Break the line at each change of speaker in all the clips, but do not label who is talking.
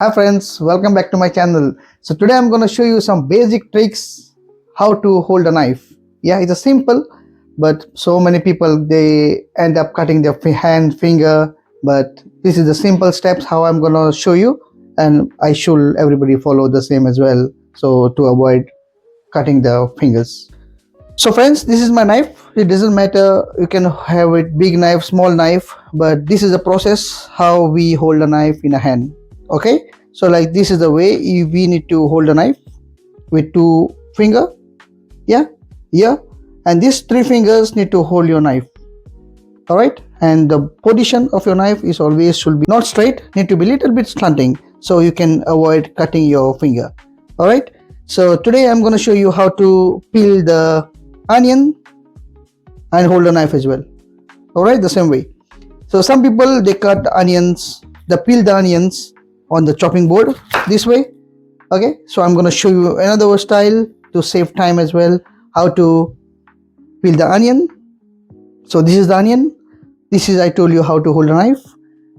Hi friends, welcome back to my channel. So today I'm going to show you some basic tricks how to hold a knife. Yeah, it's a simple, but so many people they end up cutting their hand, finger. But this is the simple steps how I'm going to show you, and I should everybody follow the same as well. So to avoid cutting the fingers. So friends, this is my knife. It doesn't matter, you can have it big knife, small knife, but this is the process how we hold a knife in a hand. Okay, so like this is the way we need to hold a knife with two finger. Yeah, yeah, and these three fingers need to hold your knife. All right, and the position of your knife is always should be not straight, need to be little bit slanting, so you can avoid cutting your finger. All right, so today I'm going to show you how to peel the onion and hold a knife as well. All right, the same way. So some people they cut onions, they peel the onions on the chopping board this way. Okay, so I'm going to show you another style to save time as well, how to peel the onion. So this is the onion, this is I told you how to hold a knife.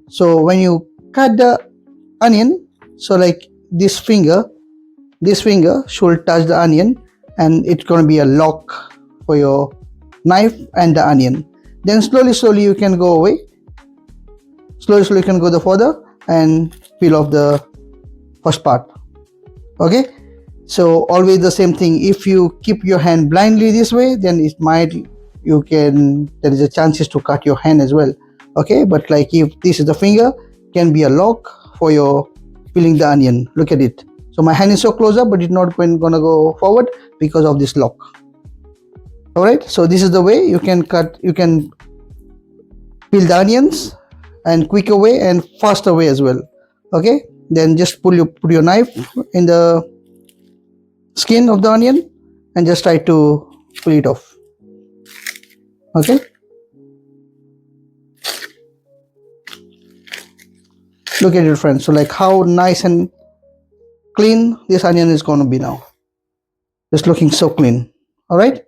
So when you cut the onion, so like this finger should touch the onion, and it's going to be a lock for your knife and the onion. Then slowly you can go away, slowly you can go the further and peel off the first part. Okay, so always the same thing, if you keep your hand blindly this way, then it might there is a chances to cut your hand as well. Okay, but like if this is the finger, can be a lock for your peeling the onion. Look at it, so my hand is so close up, but it's not gonna go forward because of this lock. All right, so this is the way you can peel the onions, and quicker way and faster way as well. Okay, then just put your knife in the skin of the onion and just try to pull it off. Okay, look at it friends, so like how nice and clean this onion is going to be now, just looking so clean. All right,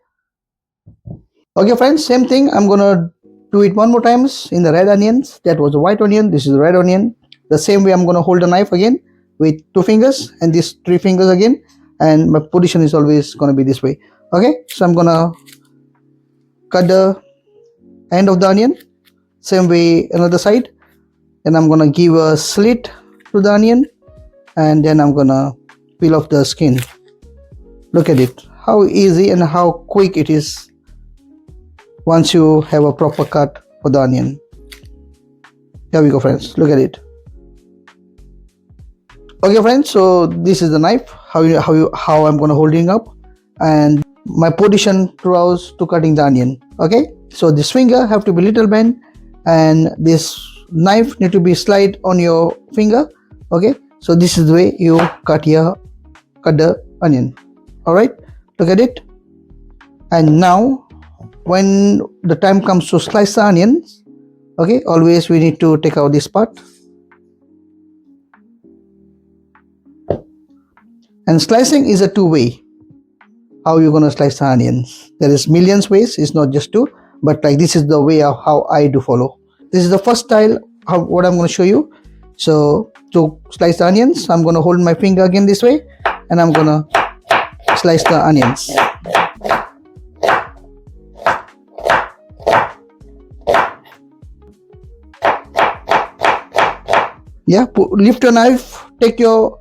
okay friends, same thing I'm gonna do it one more times in the red onions. That was the white onion, this is the red onion. The same way I'm gonna hold the knife again with two fingers and these three fingers again, and my position is always gonna be this way. Okay, so I'm gonna cut the end of the onion, same way another side. Then I'm gonna give a slit to the onion, and then I'm gonna peel off the skin. Look at it, how easy and how quick it is once you have a proper cut for the onion. Here we go friends, look at it. Okay friends, so this is the knife, how I'm gonna holding up, and my position throughout to cutting the onion. Okay, so this finger have to be little bent, and this knife need to be slide on your finger. Okay, so this is the way you cut the onion. All right, look at it. And now when the time comes to slice the onions, okay, always we need to take out this part. And slicing is a two-way. How you're gonna slice the onions, there is millions ways, it's not just two, but like this is the way of how I do follow. This is the first style what I'm going to show you. So to slice the onions, I'm going to hold my finger again this way, and I'm going to slice the onions. Yeah, lift your knife, take your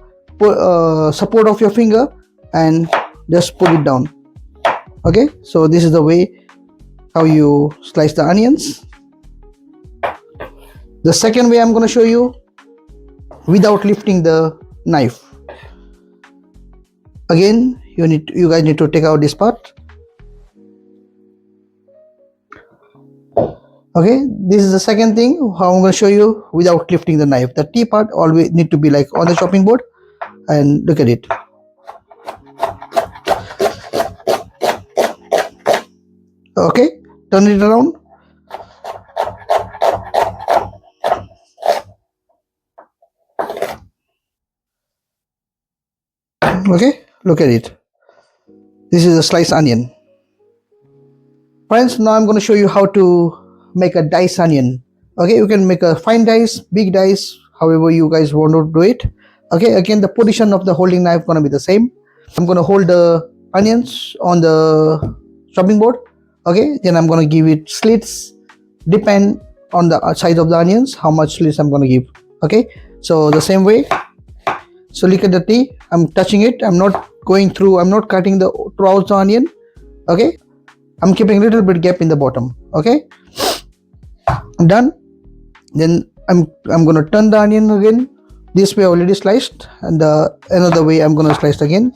support of your finger and just put it down. Okay, so this is the way how you slice the onions. The second way I'm going to show you without lifting the knife. Again, you guys need to take out this part. Okay, this is the second thing how I'm going to show you without lifting the knife. The T part always need to be like on the chopping board, and look at it. Okay, turn it around. Okay, look at it. This is a sliced onion. Friends, now I'm going to show you how to make a diced onion. Okay, you can make a fine dice, big dice, however you guys want to do it. Okay, again the position of the holding knife gonna be the same. I'm gonna hold the onions on the chopping board. Okay, then I'm gonna give it slits. Depend on the size of the onions, how much slits I'm gonna give. Okay, so the same way. So look at the tea. I'm touching it. I'm not going through. I'm not cutting the throughout the onion. Okay, I'm keeping a little bit gap in the bottom. Okay, done. Then I'm gonna turn the onion again. This way already sliced, and another way I'm gonna slice again.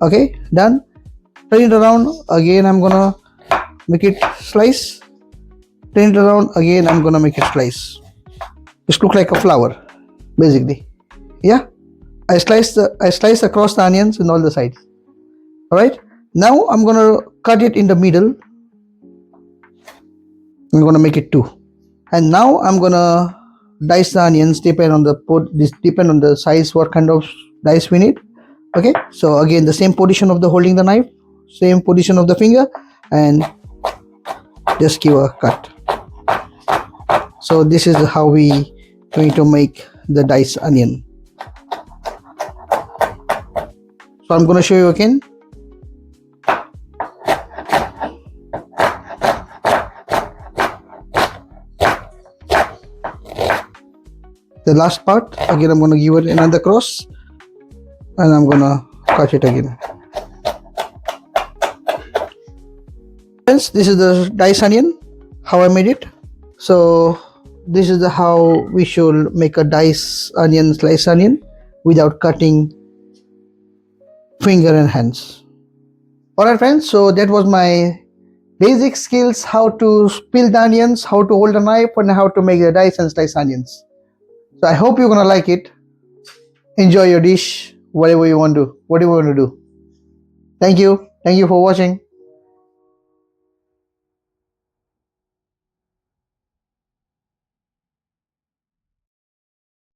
Okay, done. Turn it around again. I'm gonna make it slice. Turn it around again. I'm gonna make it slice. It looks like a flower, basically. Yeah, I slice across the onions in all the sides. All right. Now I'm gonna cut it in the middle. I'm gonna make it two, and now I'm gonna dice the onions. Depend on the size, what kind of dice we need. Okay, so again the same position of the holding the knife, same position of the finger, and just give a cut. So this is how we going to make the diced onion. So I'm going to show you again. The last part, again I'm going to give it another cross, and I'm going to cut it again. Friends, this is the diced onion, how I made it. So this is how we should make a diced onion, sliced onion, without cutting finger and hands. Alright friends, so that was my basic skills, how to peel the onions, how to hold a knife, and how to make the diced and sliced onions. So I hope you're gonna like it. Enjoy your dish, whatever you want to do. Thank you for watching.